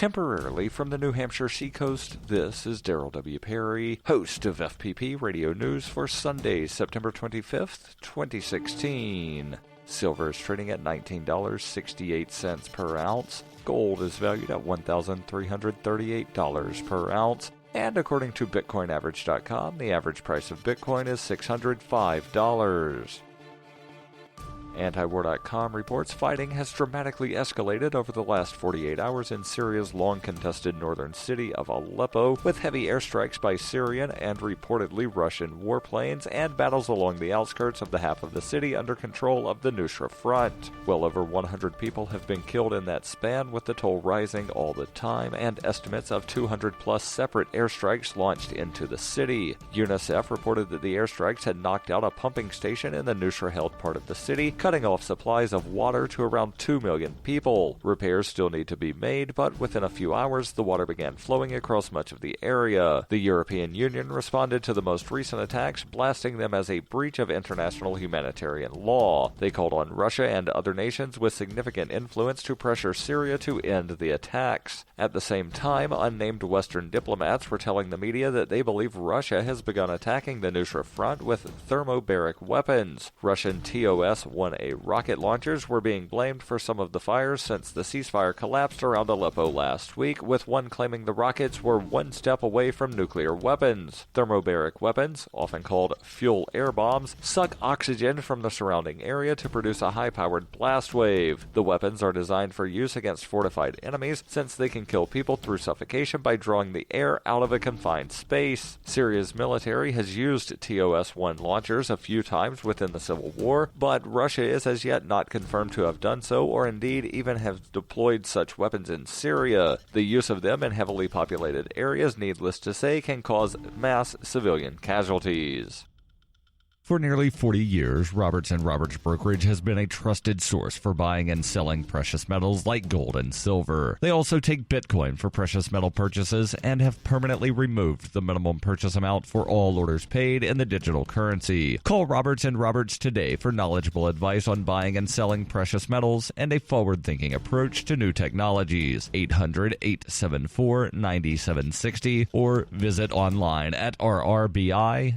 Temporarily from the New Hampshire seacoast, this is Darrell W. Perry, host of FPP Radio News for Sunday, September 25th, 2016. Silver is trading at $19.68 per ounce. Gold is valued at $1,338 per ounce. And according to BitcoinAverage.com, the average price of Bitcoin is $605. Antiwar.com reports fighting has dramatically escalated over the last 48 hours in Syria's long-contested northern city of Aleppo, with heavy airstrikes by Syrian and reportedly Russian warplanes and battles along the outskirts of the half of the city under control of the Nusra Front. Well over 100 people have been killed in that span, with the toll rising all the time, and estimates of 200-plus separate airstrikes launched into the city. UNICEF reported that the airstrikes had knocked out a pumping station in the Nusra-held part of the city, cutting off supplies of water to around 2 million people. Repairs still need to be made, but within a few hours, the water began flowing across much of the area. The European Union responded to the most recent attacks, blasting them as a breach of international humanitarian law. They called on Russia and other nations with significant influence to pressure Syria to end the attacks. At the same time, unnamed Western diplomats were telling the media that they believe Russia has begun attacking the Nusra Front with thermobaric weapons. Russian TOS-1A rocket launchers were being blamed for some of the fires since the ceasefire collapsed around Aleppo last week, with one claiming the rockets were one step away from nuclear weapons. Thermobaric weapons, often called fuel air bombs, suck oxygen from the surrounding area to produce a high-powered blast wave. The weapons are designed for use against fortified enemies, since they can kill people through suffocation by drawing the air out of a confined space. Syria's military has used TOS-1 launchers a few times within the civil war, but Russia is as yet not confirmed to have done so, or indeed even have deployed such weapons in Syria. The use of them in heavily populated areas, needless to say, can cause mass civilian casualties. For nearly 40 years, Roberts & Roberts Brokerage has been a trusted source for buying and selling precious metals like gold and silver. They also take Bitcoin for precious metal purchases and have permanently removed the minimum purchase amount for all orders paid in the digital currency. Call Roberts & Roberts today for knowledgeable advice on buying and selling precious metals and a forward-thinking approach to new technologies. 800-874-9760 or visit online at rrbi.co.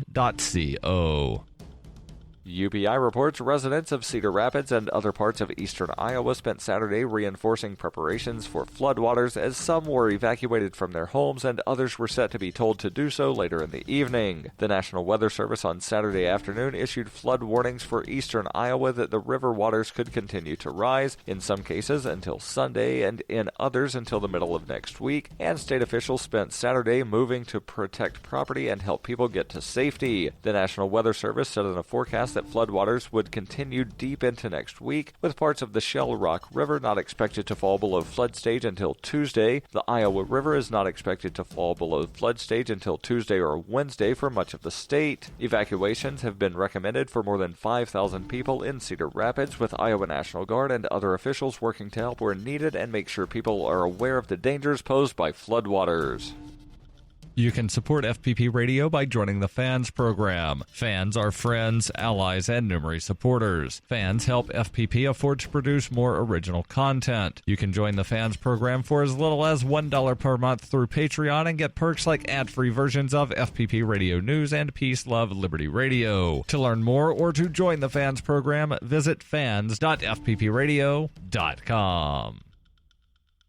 UPI reports residents of Cedar Rapids and other parts of eastern Iowa spent Saturday reinforcing preparations for floodwaters, as some were evacuated from their homes and others were set to be told to do so later in the evening. The National Weather Service on Saturday afternoon issued flood warnings for eastern Iowa that the river waters could continue to rise, in some cases until Sunday and in others until the middle of next week, and state officials spent Saturday moving to protect property and help people get to safety. The National Weather Service said in a forecast that floodwaters would continue deep into next week, with parts of the Shell Rock River not expected to fall below flood stage until Tuesday. The Iowa River is not expected to fall below flood stage until Tuesday or Wednesday for much of the state. Evacuations have been recommended for more than 5,000 people in Cedar Rapids, with Iowa National Guard and other officials working to help where needed and make sure people are aware of the dangers posed by floodwaters. You can support FPP Radio by joining the Fans program. Fans are friends, allies, and numerous supporters. Fans help FPP afford to produce more original content. You can join the Fans program for as little as $1 per month through Patreon and get perks like ad-free versions of FPP Radio News and Peace, Love, Liberty Radio. To learn more or to join the Fans program, visit fans.fppradio.com.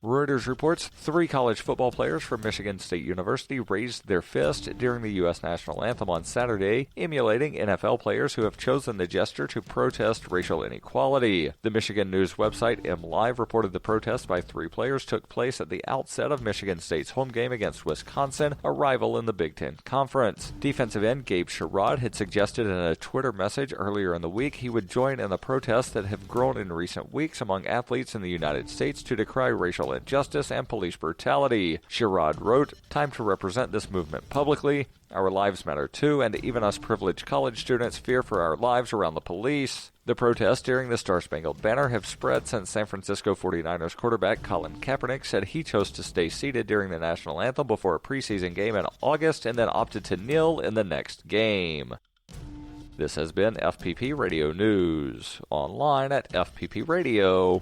Reuters reports 3 college football players from Michigan State University raised their fist during the U.S. national anthem on Saturday, emulating NFL players who have chosen the gesture to protest racial inequality. The Michigan news website MLive reported the protest by 3 players took place at the outset of Michigan State's home game against Wisconsin, a rival in the Big Ten Conference. Defensive end Gabe Sherrod had suggested in a Twitter message earlier in the week he would join in the protests that have grown in recent weeks among athletes in the United States to decry racial injustice and police brutality. Sherrod wrote, "Time to represent this movement publicly. Our lives matter too, and even us privileged college students fear for our lives around the police." The protests during the Star-Spangled Banner have spread since San Francisco 49ers quarterback Colin Kaepernick said he chose to stay seated during the national anthem before a preseason game in August and then opted to kneel in the next game. This has been FPP Radio News, online at fppradio.com.